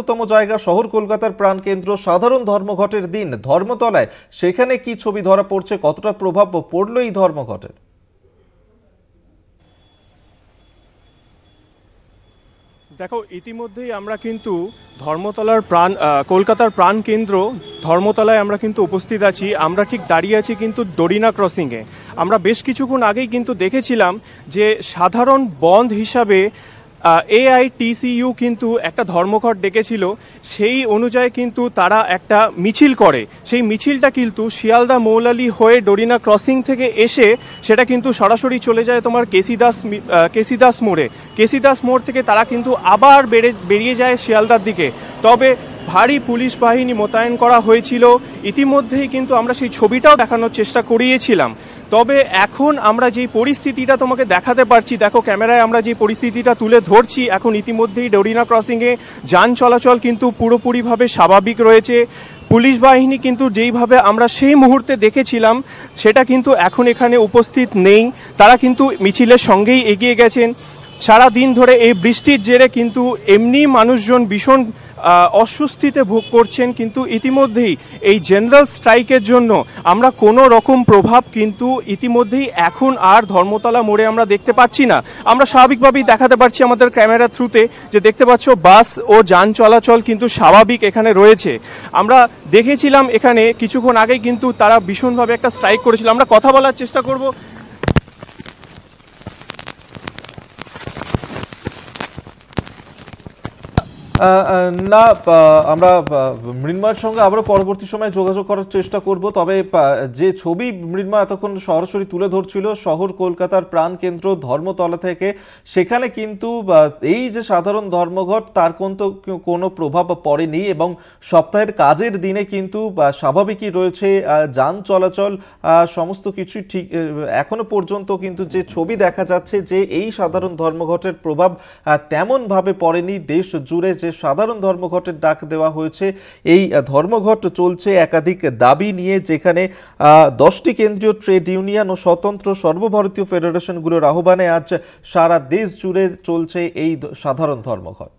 তম জায়গা শহর কলকাতার প্রাণকেন্দ্র সাধারণ ধর্মঘটের দিন ধর্মতলায় সেখানে কি ছবি ধরা পড়ছে, কতটা প্রভাব পড়লো এই ধর্মঘটের? দেখো, ইতিমধ্যেই আমরা কিন্তু ধর্মতলার কলকাতার প্রাণকেন্দ্র ধর্মতলায় আমরা কিন্তু উপস্থিত আছি। আমরা ঠিক দাঁড়িয়ে আছি কিন্তু ডোরিনা ক্রসিংয়ে। আমরা বেশ কিছুক্ষণ আগেই কিন্তু দেখেছিলাম যে সাধারণ বন্ধ হিসাবে AITCU কিন্তু একটা ধর্মঘট ডেকেছিল। সেই অনুযায়ী কিন্তু তারা একটা মিছিল করে। সেই মিছিলটা কিন্তু শিয়ালদা মৌলালি হয়ে ডোরিনা ক্রসিং থেকে এসে সেটা কিন্তু সরাসরি চলে যায় তোমার কেসিদাস মোড়ে। কেসিদাস মোড় থেকে তারা কিন্তু আবার বেরিয়ে যায় শিয়ালদার দিকে। তবে ভারী পুলিশ বাহিনী মোতায়েন করা হয়েছিল। ইতিমধ্যেই কিন্তু আমরা সেই ছবিটাও দেখানোর চেষ্টা করিয়েছিলাম। তবে এখন আমরা যেই পরিস্থিতিটা তোমাকে দেখাতে পারছি, দেখো ক্যামেরায় আমরা যে পরিস্থিতিটা তুলে ধরছি, এখন ইতিমধ্যেই ডোরিনা ক্রসিংয়ে যান চলাচল কিন্তু পুরোপুরিভাবে স্বাভাবিক রয়েছে। পুলিশ বাহিনী কিন্তু যেইভাবে আমরা সেই মুহূর্তে দেখেছিলাম সেটা কিন্তু এখন এখানে উপস্থিত নেই। তারা কিন্তু মিছিলের সঙ্গেই এগিয়ে গেছেন। সারা দিন ধরে এই বৃষ্টির জেরে কিন্তু এমনি মানুষজন ভীষণ অস্বস্তিতে ভোগ করছেন, কিন্তু ইতিমধ্যেই এই জেনারেল স্ট্রাইকের জন্য আমরা কোনো রকম প্রভাব কিন্তু ইতিমধ্যেই এখন আর ধর্মতলা মোড়ে আমরা দেখতে পাচ্ছি না। আমরা স্বাভাবিকভাবেই দেখাতে পারছি আমাদের ক্যামেরা থ্রুতে যে দেখতে পাচ্ছ বাস ও যান চলাচল কিন্তু স্বাভাবিক এখানে রয়েছে। আমরা দেখেছিলাম এখানে কিছুক্ষণ আগেই কিন্তু তারা ভীষণভাবে একটা স্ট্রাইক করেছিল। আমরা কথা বলার চেষ্টা করব। না, আমরা মৃন্ময়ের সঙ্গে আবারও পরবর্তী সময়ে যোগাযোগ করার চেষ্টা করব। তবে যে ছবি মৃন্ময় এতক্ষণ সরাসরি তুলে ধরছিল শহর কলকাতার প্রাণকেন্দ্র ধর্মতলা থেকে, সেখানে কিন্তু এই যে সাধারণ ধর্মঘট তার কোনো প্রভাব পড়েনি এবং সপ্তাহের কাজের দিনে কিন্তু স্বাভাবিকই রয়েছে যান চলাচল, সমস্ত কিছু ঠিক এখনো পর্যন্ত কিন্তু যে ছবি দেখা যাচ্ছে যে এই সাধারণ ধর্মঘটের প্রভাব তেমনভাবে পড়েনি। দেশ জুড়ে যে সাধারণ ধর্মঘটের ডাক দেওয়া হয়েছে, এই ধর্মঘট চলছে একাধিক দাবি নিয়ে, যেখানে 10টি কেন্দ্রীয় ট্রেড ইউনিয়ন ও স্বতন্ত্র সর্বভারতীয় ফেডারেশনগুলোর আহ্বানে আজ সারা দেশ জুড়ে চলছে এই সাধারণ ধর্মঘট।